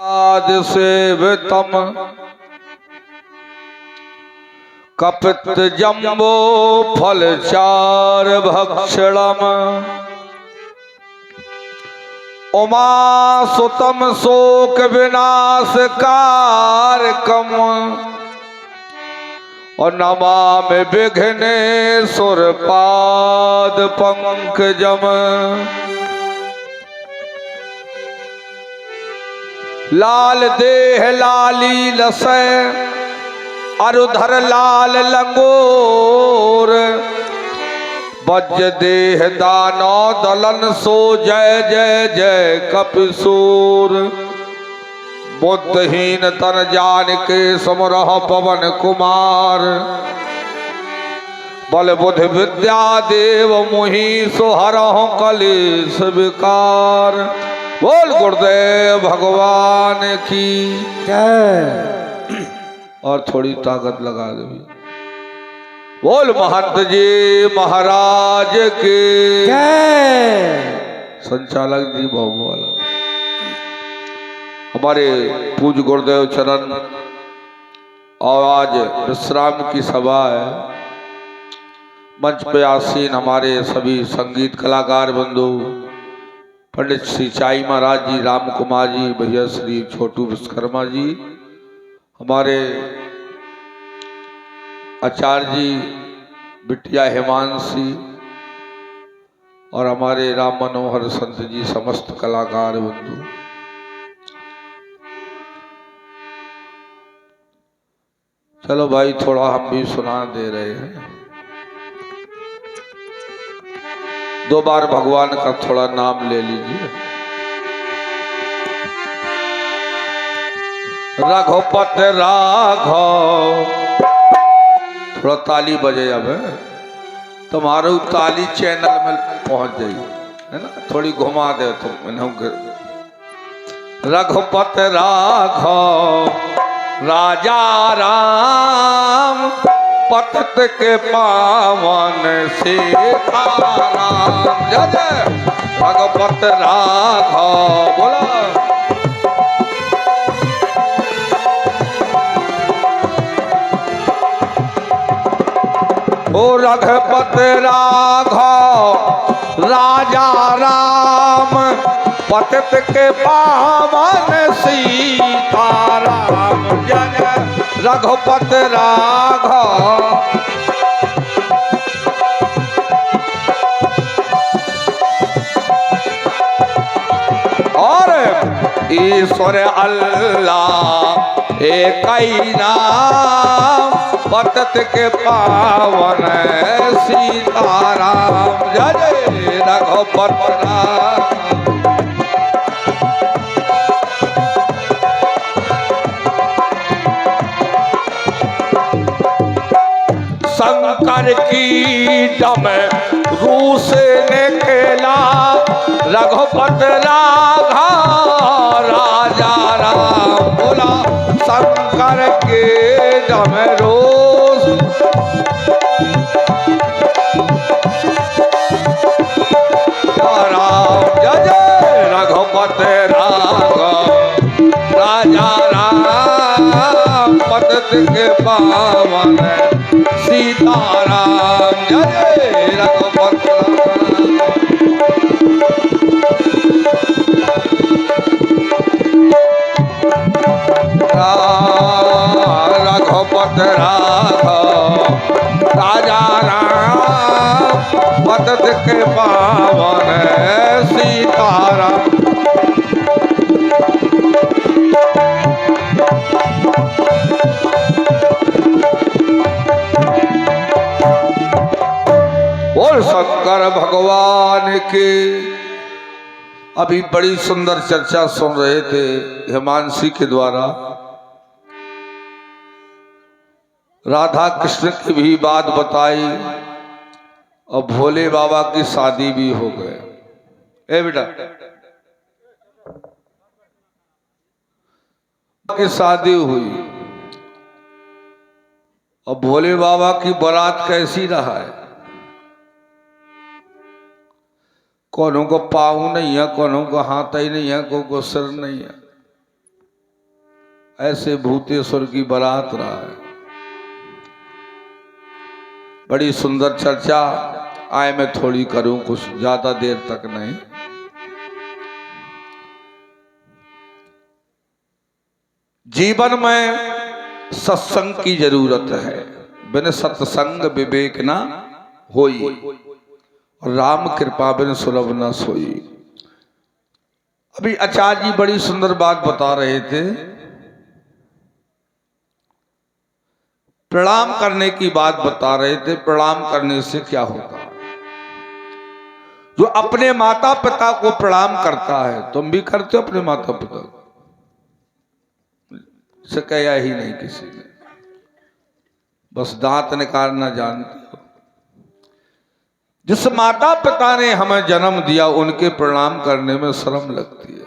आद सेवितम कपित जम्बो फल चार भक्षणम उमा सुतम शोक विनाश कारकम और नमामि विघ्नेश्वर पाद पंकजम। लाल देह लाली लसय अरुधर लाल लंगोर वज्र देह दानो दलन सो जय जय जय कपिसूर। बुद्धहीन तन जान के समरह पवन कुमार बल बुध विद्या देव मुहि सुहरह कलेश विकार। बोल गुरुदेव भगवान की जय। और थोड़ी ताकत लगा दो। बोल महंत जी महाराज की जय। संचालक जी बहुत बोला। हमारे पूज्य गुरुदेव चरण और आज विश्राम की सभा है। मंच पे आसीन हमारे सभी संगीत कलाकार बंधु पंडित श्री चाई महाराज जी, राम कुमार जी, भैया श्री छोटू विश्वकर्मा जी, हमारे आचार्य जी बिटिया हिमांशी और हमारे राम मनोहर संत जी, समस्त कलाकार बंधु। चलो भाई थोड़ा हम भी सुना दे रहे हैं। दो बार भगवान का थोड़ा नाम ले लीजिए। रघुपति राघव, थोड़ा ताली बजे। अब तुम्हारे ताली चैनल में पहुंच जाइए, है ना, थोड़ी घुमा दे तुम। रघुपति राघव राजा राम पतत के पावन सीताराम। जय जय रघुपति राघव। बोला ओ रघुपति राघव राजा राम पतित के पावन सीताराम। जय रघुपति राघव। और ईश्वर अल्लाह एक ही नाम पतित के पावन सीताराम। जय जय रघुपति राघव। शंकर की दम रूस ने खेला रघुपति राघव राजा राम। बोला शंकर के दम रूस राम। जय जय रघुपति राघव राजा राम पतित के पावन सीताराम। जय जय रघुपति रघुपति राघव राजा राम पतित के पावन सीताराम। बोल शंकर भगवान के। अभी बड़ी सुंदर चर्चा सुन रहे थे हिमांशी के द्वारा। राधा कृष्ण की भी बात बताई और भोले बाबा की शादी भी हो गए। ए बेटा की शादी हुई और भोले बाबा की बारात कैसी रहा है। कोनो को पाँव नहीं है, कोनो को हाथ ही नहीं है, को सिर नहीं है। ऐसे भूतेश्वर की बारात रहा है। बड़ी सुंदर चर्चा आए मैं थोड़ी करूं, कुछ ज्यादा देर तक नहीं। जीवन में सत्संग की जरूरत है। बिन सत्संग विवेक ना होई, और राम कृपा बिन सुलभ न सोई। अभी आचार्य जी बड़ी सुंदर बात बता रहे थे। प्रणाम करने की बात बता रहे थे। प्रणाम करने से क्या होता है? जो अपने माता पिता को प्रणाम करता है, तुम भी करते हो अपने माता पिता को? से कहा ही नहीं किसी ने, बस दांत निकालना जानते हो। जिस माता पिता ने हमें जन्म दिया, उनके प्रणाम करने में शर्म लगती है।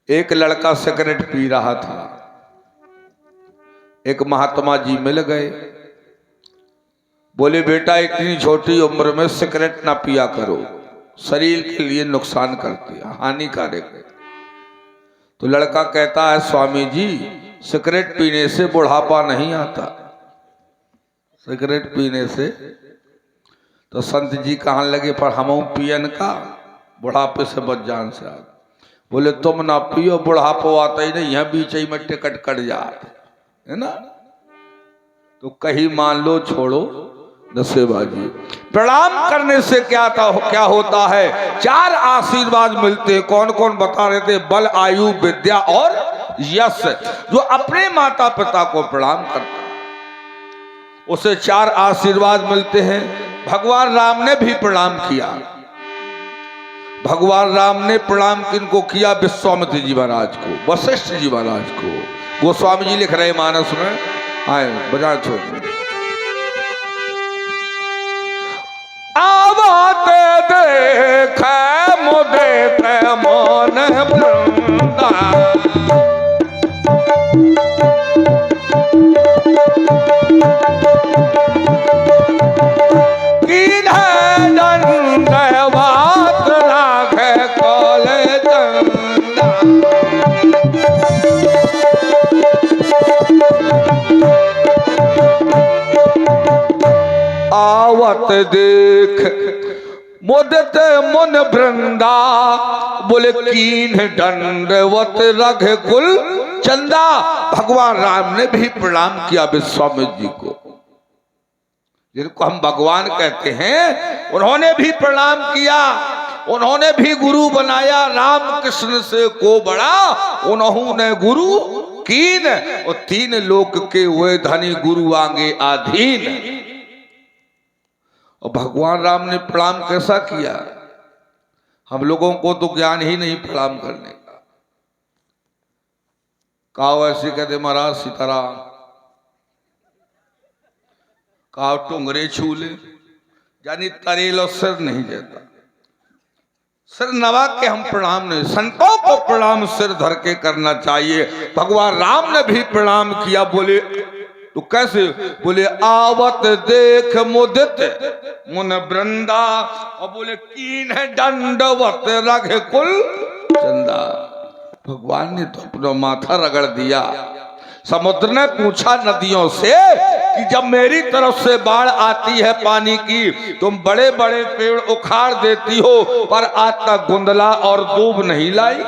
एक लड़का सिगरेट पी रहा था, एक महात्मा जी मिल गए, बोले बेटा इतनी छोटी उम्र में सिगरेट ना पिया करो, शरीर के लिए नुकसान करती है, हानिकारक है। तो लड़का कहता है स्वामी जी सिगरेट पीने से बुढ़ापा नहीं आता, सिगरेट पीने से। तो संत जी कहने लगे पर हम पियन का बुढ़ापे से बच जान से आ। बोले तुम ना पियो, बुढ़ापा आता ही नहीं, यहाँ बीच ही में टिकट कट जाते है ना। तो कहीं मान लो छोड़ो नशेबाजी। प्रणाम करने से क्या होता है? 4 आशीर्वाद मिलते हैं। कौन कौन बता रहे थे? बल, आयु, विद्या और यश। जो अपने माता पिता को प्रणाम करता है उसे 4 आशीर्वाद मिलते हैं। भगवान राम ने भी प्रणाम किया। भगवान राम ने प्रणाम किनको किया? विश्वामित्र जी महाराज को, वशिष्ठ जी महाराज को। गोस्वामी जी लिख रहे मानस में, आए बजा छोड़। आवत देख मुदे मन वृंदा, दंडवत राखे कोले दंडा। आवत देख मुदत मन वृंदा, बोले कीन दंडवत रघ कुल चंदा। भगवान राम ने भी प्रणाम किया विश्वामित्र जी को, जिनको हम भगवान कहते हैं। उन्होंने भी प्रणाम किया, उन्होंने भी गुरु बनाया। राम कृष्ण से को बड़ा उन्होंने गुरु कीन, और 3 लोक के हुए धनी गुरु आगे आधीन। और भगवान राम ने प्रणाम कैसा किया? हम लोगों को तो ज्ञान ही नहीं प्रणाम करने का। कहा ऐसे कहते महाराज सीताराम, कहा टुंगरे छू ले, यानी तरेल और सिर नहीं जाता। सिर नवा के हम प्रणाम नहीं, संतों को प्रणाम सिर धर के करना चाहिए। भगवान राम ने भी प्रणाम किया। बोले तो कैसे? बोले आवत देख मुदित मुन वृंदा, और बोले कीन है दंडवत रघ कुल चंदा। भगवान ने तो अपना माथा रगड़ दिया। समुद्र ने पूछा नदियों से कि जब मेरी तरफ से बाढ़ आती है पानी की, तुम बड़े बड़े पेड़ उखाड़ देती हो, पर आज तक गुंदला और दूब नहीं लाई।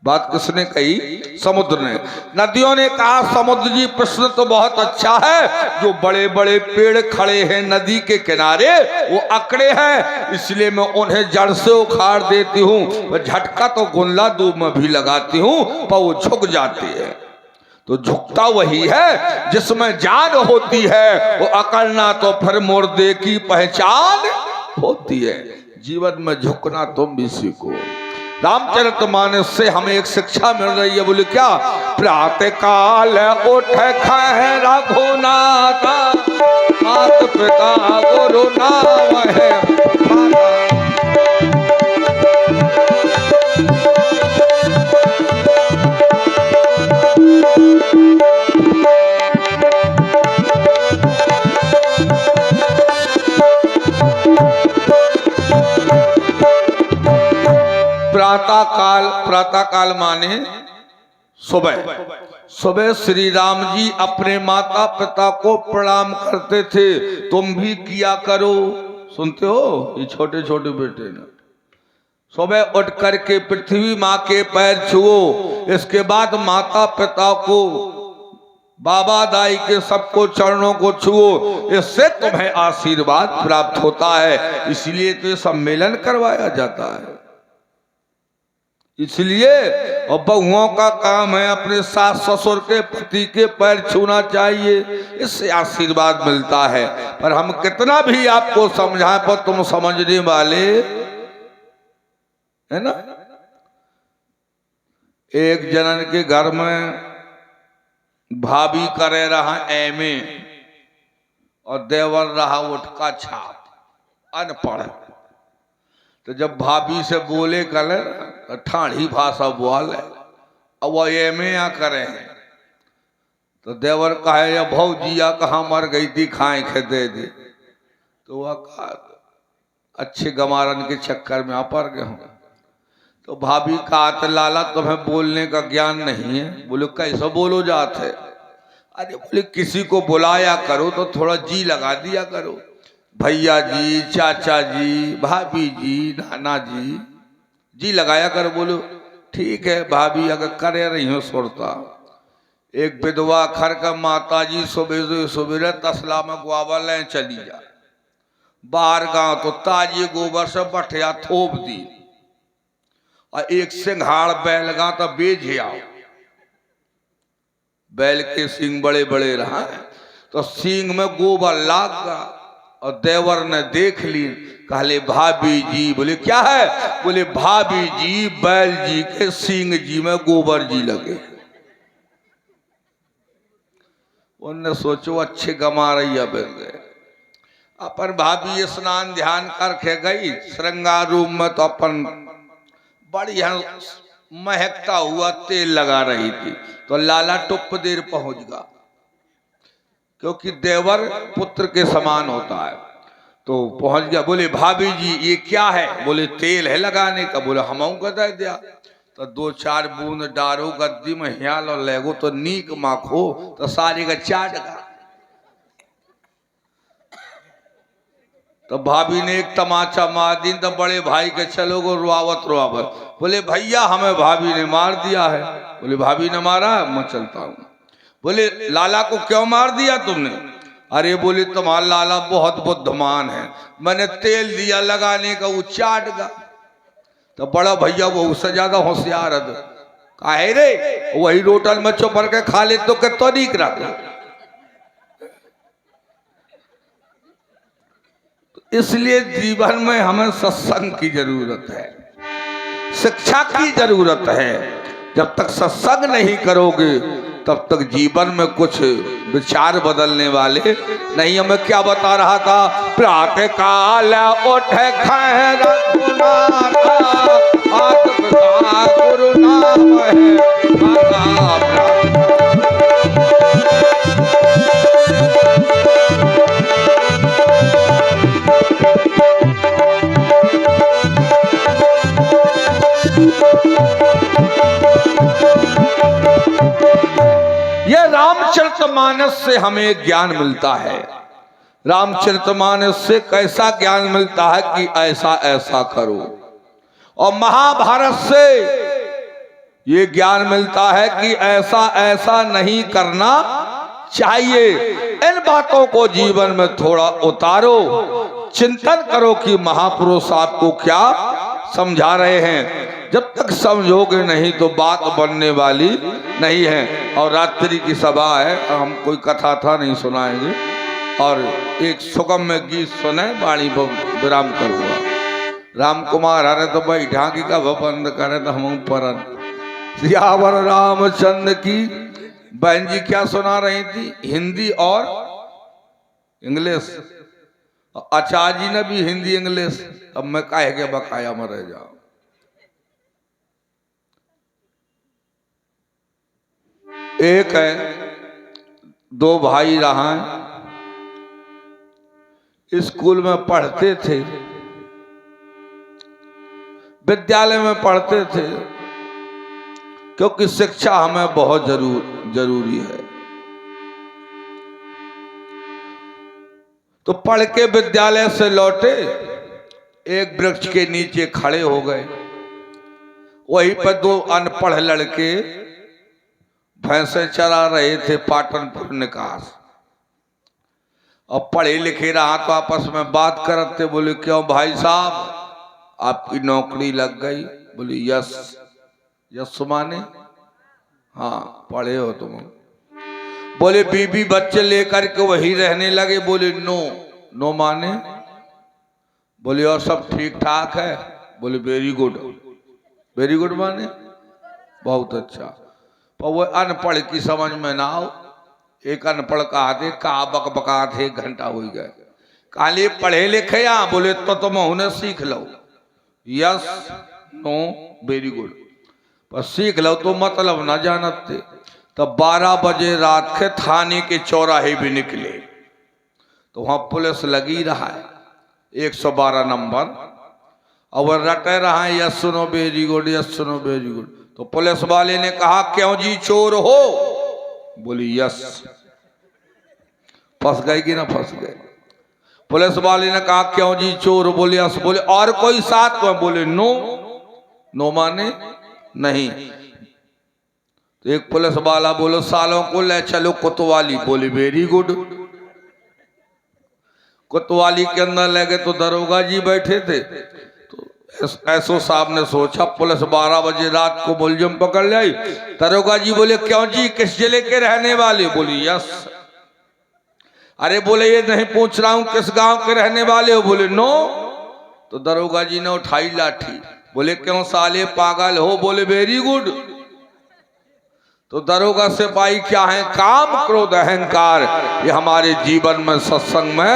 बात किसने कही? समुद्र ने। नदियों ने कहा समुद्र जी प्रश्न तो बहुत अच्छा है, जो बड़े बड़े पेड़ खड़े हैं नदी के किनारे वो अकड़े हैं, इसलिए मैं उन्हें जड़ से उखाड़ देती हूँ। झटका तो गुंदला दूब में भी लगाती हूँ, पर वो झुक जाती है। तो झुकता वही है जिसमें जान होती है, वो अकड़ना तो फिर मुर्दे की पहचान होती है। जीवन में झुकना तुम भी सीखो। रामचरितमानस से हमें एक शिक्षा मिल रही है। बोले क्या? प्रातः काल उठ खै रघुनाथ, मात पिता गुरु नाम है प्रातः काल माने सुबह। सुबह श्री राम जी अपने माता पिता को प्रणाम करते थे, तुम भी किया करो। सुनते हो, ये छोटे छोटे बेटे ने सुबह उठ करके पृथ्वी माँ के पैर छुओ, इसके बाद माता पिता को, बाबा दाई के सबको चरणों को छुओ, इससे तुम्हें आशीर्वाद प्राप्त होता है। इसलिए तो सम्मेलन करवाया जाता है। इसलिए और बहुओं का काम है अपने सास ससुर के पति के पैर छूना चाहिए, इससे आशीर्वाद मिलता है। पर हम कितना भी आपको समझाएं पर तुम समझने वाले है ना। एक जनन के घर में भाभी करे रहा एमए और देवर रहा उठका छाप, अनपढ़। तो जब भाभी से बोले कल ठाड़ी भाषा बोल है, अब वो एमए या करे हैं, तो देवर कहे या भौजिया कहाँ मर गई थी, खाए खे दे दे। तो वह कहा अच्छे गमारन के चक्कर में आ पड़ गए हूँ। तो भाभी कहा लाला तुम्हें बोलने का ज्ञान नहीं है। बोले कैसे बोलो जात है। अरे बोले किसी को बुलाया करो तो थोड़ा जी लगा दिया करो, भैया जी, चाचा जी, भाभी जी, नाना जी, जी लगाया करो। बोलो ठीक है भाभी, अगर करे रही हो सुरता। एक विधवा खर का माता जी सुबह सुबह तसला में गुआवा लें चली जा, बाहर गांव तो ताजी गोबर से बठिया थोप दी, और एक सिंघाड़ बैल गा तो बेच आओ। बैल के सींग बड़े बड़े रहा, तो सींग में गोबर लाग गया, और देवर ने देख ली, कहले भाभी जी। बोले क्या है। बोले भाभी जी बैल जी के सींग जी में गोबर जी लगे। उनने सोचो अच्छे गमा रही है बन गए। अपन भाभी स्नान ध्यान करके गई श्रृंगार रूम में, तो अपन बढ़िया महकता हुआ तेल लगा रही थी। तो लाला टुप देर पहुंच गया, क्योंकि देवर पुत्र के समान होता है। तो पहुंच गया। बोले भाभी जी ये क्या है। बोले तेल है लगाने का। बोले हम कदा दिया। तो 2-4 बूंद डारो गद्दी में हियाल और लेगो तो नीक माखो, तो सारे का चाट का। तो भाभी ने एक तमाचा मार दी, तो बड़े भाई के चलो गो रुआवत रुआवत। बोले भैया हमें भाभी ने मार दिया है। बोले भाभी ने मारा, मैं चलता हूँ। बोले लाला को क्यों मार दिया तुमने। अरे बोले तुम्हारा लाला बहुत बुद्धिमान है, मैंने तेल दिया लगाने का, वो चाट गया। तो बड़ा भैया वो उससे ज्यादा होशियार है, काहे रे वही रोटल में चुप के खा ले तो कितना नीक रहता। इसलिए जीवन में हमें सत्संग की जरूरत है, शिक्षा की जरूरत है। जब तक सत्संग नहीं करोगे तब तक जीवन में कुछ विचार बदलने वाले नहीं। हमें क्या बता रहा था। प्रातः काल उठे खैर गुरु नाम है। ये रामचरितमानस से हमें ज्ञान मिलता है। रामचरितमानस से कैसा ज्ञान मिलता है कि ऐसा ऐसा करो, और महाभारत से ये ज्ञान मिलता है कि ऐसा ऐसा नहीं करना चाहिए। इन बातों को जीवन में थोड़ा उतारो, चिंतन करो कि महापुरुष आपको क्या समझा रहे हैं। जब तक समझोगे नहीं तो बात बनने वाली नहीं है। और रात्रि की सभा है, हम कोई कथा था नहीं सुनाएंगे, और एक सुगम में गीत सुने, वाणी विराम करूँगा। राम कुमार हरे तो भाई ढाकी का बंद करे तो हम परन। सियावर रामचंद्र की। बहन जी क्या सुना रही थी, हिंदी और इंग्लिश। आचार्य जी ने भी हिंदी इंग्लिश। अब मैं काहे के बकाया में रह जाऊं। एक है, 2 भाई रहा, स्कूल में पढ़ते थे। विद्यालय में पढ़ते थे, क्योंकि शिक्षा हमें बहुत जरूरी है। तो पढ़ के विद्यालय से लौटे, एक वृक्ष के नीचे खड़े हो गए। वहीं पर दो अनपढ़ लड़के भैंसे चरा रहे थे पाटनपुर निकास। अब पढ़े लिखे रहा तो आपस में बात करते, बोले क्यों भाई साहब आपकी नौकरी लग गई? बोले यस। यस माने हाँ पढ़े हो तुम। बोले बीबी बच्चे लेकर के वही रहने लगे? बोले नो। नो माने? बोले और सब ठीक ठाक है? बोले वेरी गुड। वेरी गुड माने बहुत अच्छा। पर वो अनपढ़ की समझ में ना आओ। एक अनपढ़ कहा थे कहा बक बका थे, 1 घंटा हो गए। काली पढ़े लिखे या? बोले तो तुम उन्हें सीख लो। Yes no very good. पर सीख लो तो मतलब ना जानते। तब 12 बजे रात के थाने के चौराहे भी निकले तो वहां पुलिस लगी रहा है, 112 नंबर। और वह रटे रहा है यस सुनो वेरी गुड, यस सुनो वेरी गुड। तो पुलिस वाले ने कहा क्यों जी चोर हो? बोली यस। फंस गए कि ना फंस गए? पुलिस वाले ने कहा क्यों जी चोर? बोले यस। बोले और कोई साथ में? बोले नो। नो माने नहीं। तो एक पुलिस वाला बोलो सालों को ले चलो कोतवाली। बोले वेरी गुड। कोतवाली के अंदर ले गए तो दरोगा जी बैठे थे। तो एसओ साहब ने सोचा पुलिस 12 बजे रात को मुलजिम पकड़ लाई। दरोगा जी बोले क्यों जी किस जिले के रहने वाले? बोले यस। अरे बोले ये नहीं पूछ रहा हूं किस गांव के रहने वाले हो? बोले नो। तो दरोगा जी ने उठाई लाठी। बोले क्यों साले पागल हो? बोले वेरी गुड। तो दरोगा सिपाही क्या है? काम क्रोध अहंकार ये हमारे जीवन में सत्संग में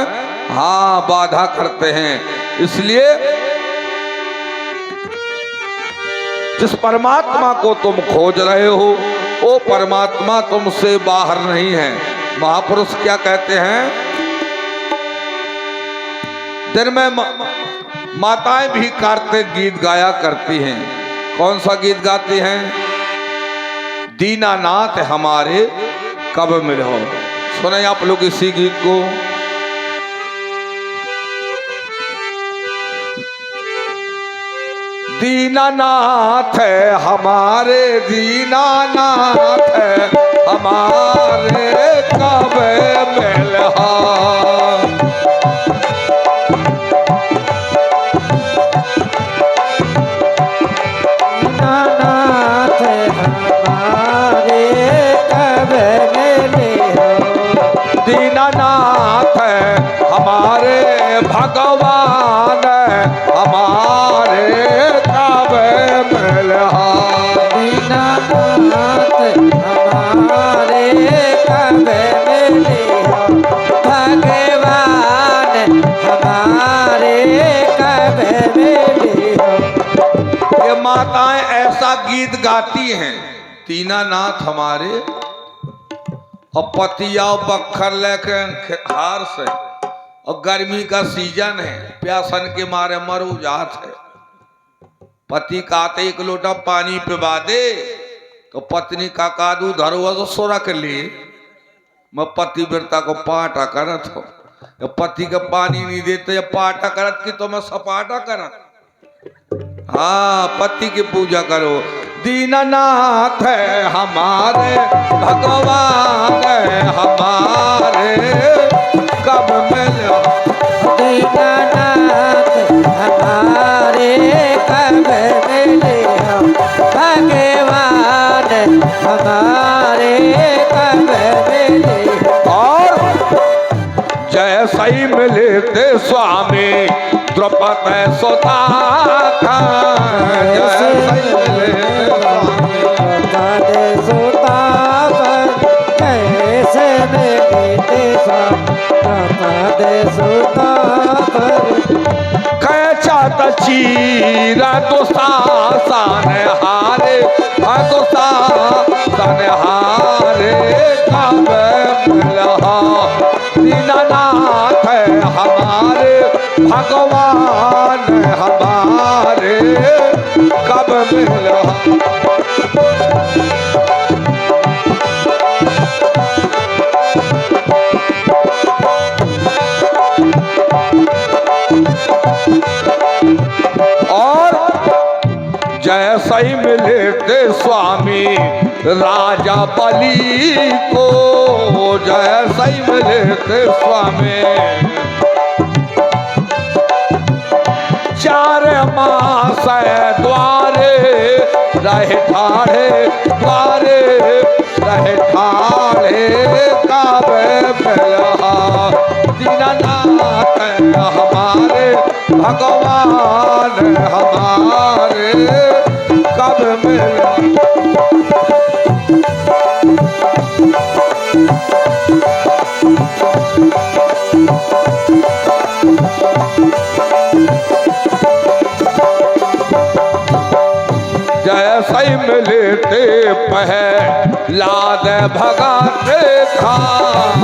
हाँ बाधा करते हैं। इसलिए जिस परमात्मा को तुम खोज रहे हो वो परमात्मा तुमसे बाहर नहीं है। महापुरुष क्या कहते हैं? दिन में माताएं भी कार्तिक गीत गाया करती हैं। कौन सा गीत गाती हैं? दीनानाथ हमारे कब मिलो। सुने आप लोग इसी गीत को। दीनानाथ है हमारे, दीनानाथ है हमारे कब मिलहा। दीनानाथ हमारे कब मिलहा। दीनानाथ हमारे भगवान हमारे कब मिलहा। दीनानाथ हमारे कब मिलहा। भगवान हमारे कब मिलहा। ये माताएं ऐसा गीत गाती हैं दीनानाथ हमारे। और पतिया बखर लेके हार से, और गर्मी का सीजन है, प्यासन के मारे मरो जात है। पति कहते 1 लोटा पानी पिवा दे तो पत्नी का कादू धरो तो सोरख ले। मैं पतिव्रता को पाटा करत हो। जब पति का पानी नहीं देते या पाटा करत की तो मैं सपाटा करत। हाँ पति की पूजा करो। दीनानाथ है हमारे भगवान हमारे कब मिलो। दीनानाथ हमारे कब मिलहा। भगवान हमारे कब मिलहा। और जैसे ही मिले थे स्वामी द्रौपदी सुता का। जैसे ही मिले द्रौपदी सुता कैसे मिले थे द्रौपदी सुता। कैचा चीरा दुशासन हारे, दुशासन हारे कब मिलहा। दीनानाथ हमारे भगवान हमारे मिला। और जैसा ही मिले थे स्वामी राजा बलि को, जैसा ही मिले थे स्वामी 4 मास द्वारे रहे ठाड़े, द्वारे रहे ठाड़े काबे मिला। दीनानाथ हमारे भगवान हमारे कब मिला। जैसे ही मिले थे पहलाद भगाते खान,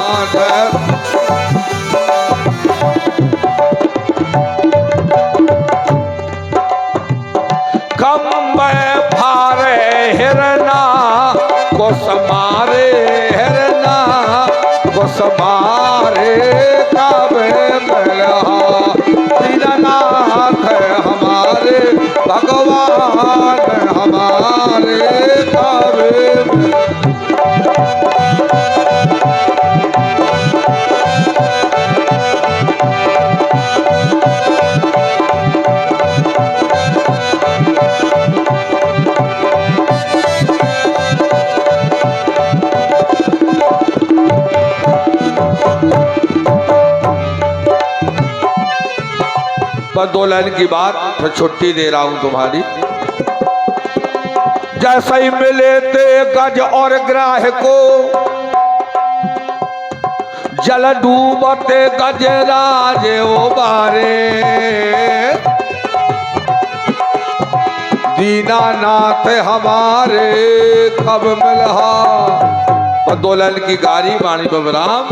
कम्बे फारे हिरना को समारे, हिरना को समारे काबे मिला। दीनानाथ हमारे भगवान हमारे काबे मिला। बस 2 लाइन की बात, मैं छुट्टी दे रहा हूं तुम्हारी। जैसे ही मिले थे गज और ग्राह को, जल डूबते गजराज उबारे। दीनानाथ हमारे कब मिला। बस 2 लाइन की गारी बाणी बबराम।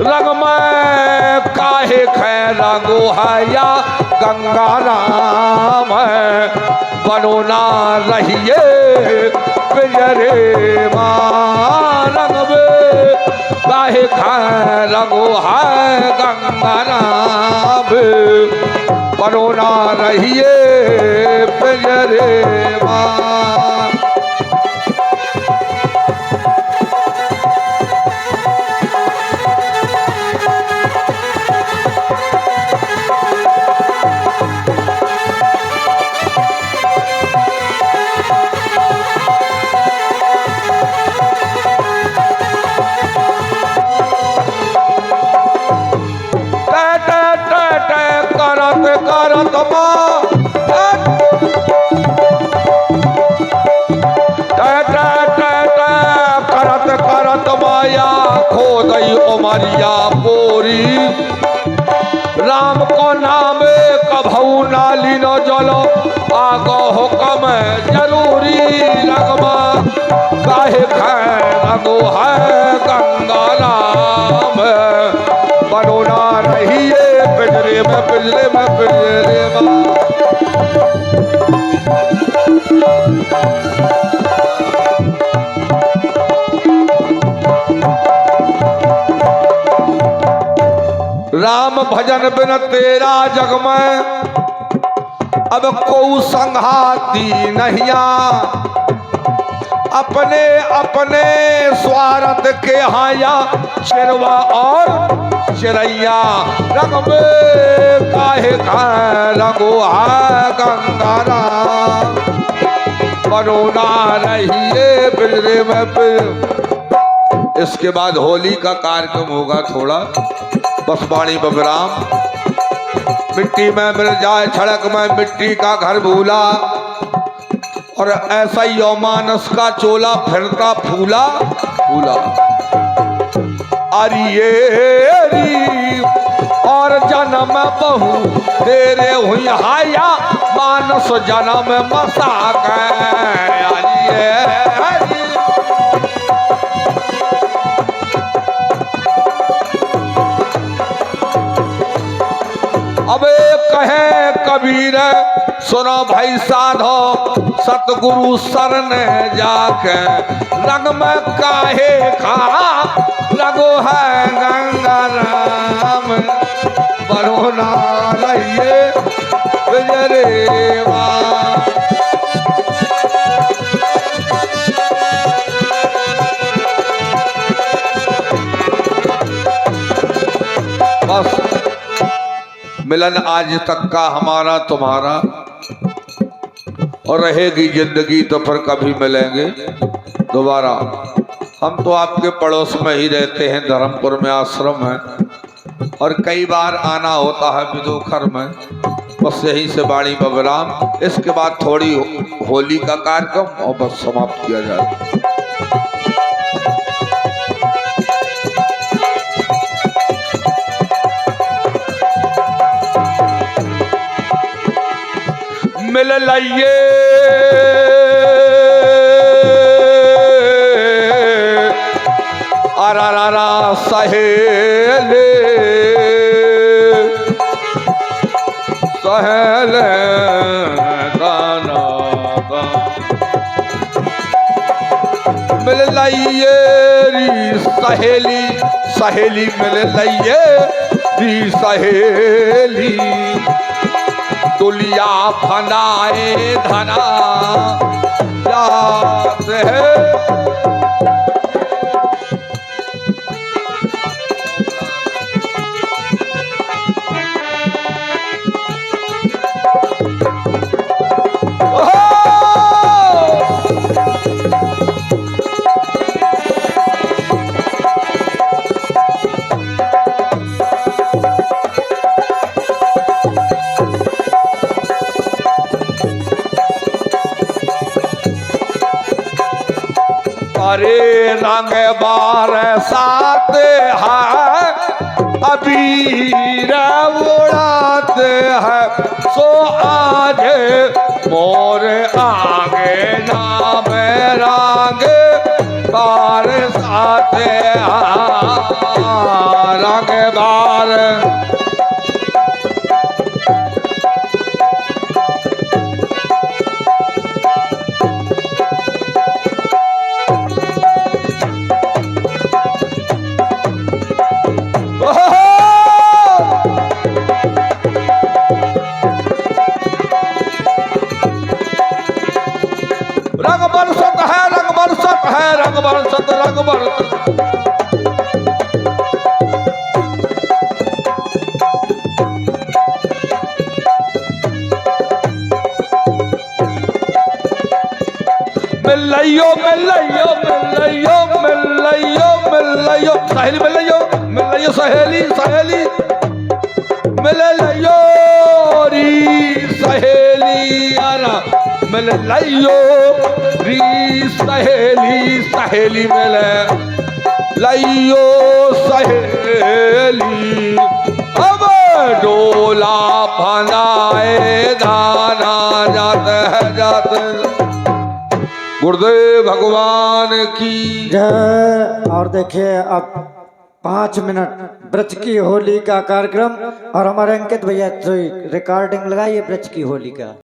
रंग में काहे खे रंगो है या गंगा राम, बनो ना रहिए पिंजरे मां। रंग में काहे खे रंगो है गंगा राम, बनो ना रहिए पिंजरे मां। करत करत माया खो गई उमरिया पूरी। राम को नाम कभऊ नाली न जलो, आगो हुक्म जरूरी। लगमा काहे खैगो है गंगा राम, बनो ना रहिए पिंजरे में, पिंजरे में, पिंजरे में। राम भजन बिन तेरा जग में अब को संघाती नहिया। अपने अपने स्वार्थ के हाया चिरवा और चिरैया। रंग में काहे रंगो है गंगा राम, बनो ना रहिए पिंजरे में। इसके बाद होली का कार्यक्रम होगा थोड़ा। बस बाणी बबराम। मिट्टी में मिल जाए सड़क में मिट्टी का घर भूला, और ऐसा ही यौमानस का चोला फिरता फूला फूला। अरिये अरी और जन्म बहु तेरे हुई हाया, मानस जन्म मसाक। अरिये अरी अबे कहे कबीर सुनो भाई साधो सतगुरु शरण जाके रंग में काहे खा लगो है गंगा राम बनो ना रहिए गुजरेवा। बस मिलन आज तक का हमारा तुम्हारा, और रहेगी जिंदगी तो फिर कभी मिलेंगे दोबारा। हम तो आपके पड़ोस में ही रहते हैं, धर्मपुर में आश्रम है, और कई बार आना होता है विदोखर में। बस यहीं से बाणी में विराम, इसके बाद थोड़ी होली का कार्यक्रम और बस समाप्त किया जाए। मिल लाइए अरारा सहेले सहेले गाना मिल लाइए री सहेली सहेली मिल लाइए री सहेली दुलिया फनाए धना जाते हैं। अरे रंग बरसात है अबीर उड़ाते हैं, सो आज मोर आगे नाम रंग बरसात रंग बार। रंग बरसत है रंग बरसत है रंग बरसत रंग बरसत। मिलइयो मिलइयो मिलइयो मिलइयो मिलइयो सहेली मिलइयो मिलइयो सहेली सहेली मिलइयो री सहेली आरा मिलइयो री सहेली सहेली मिले लइयो सहेली अब डोला फनाए धाना जाते है जाते। गुरुदेव भगवान की जय। और देखिए अब 5 मिनट ब्रज की होली का कार्यक्रम, और हमारे अंकित भैया रिकॉर्डिंग लगाइए ब्रज की होली का।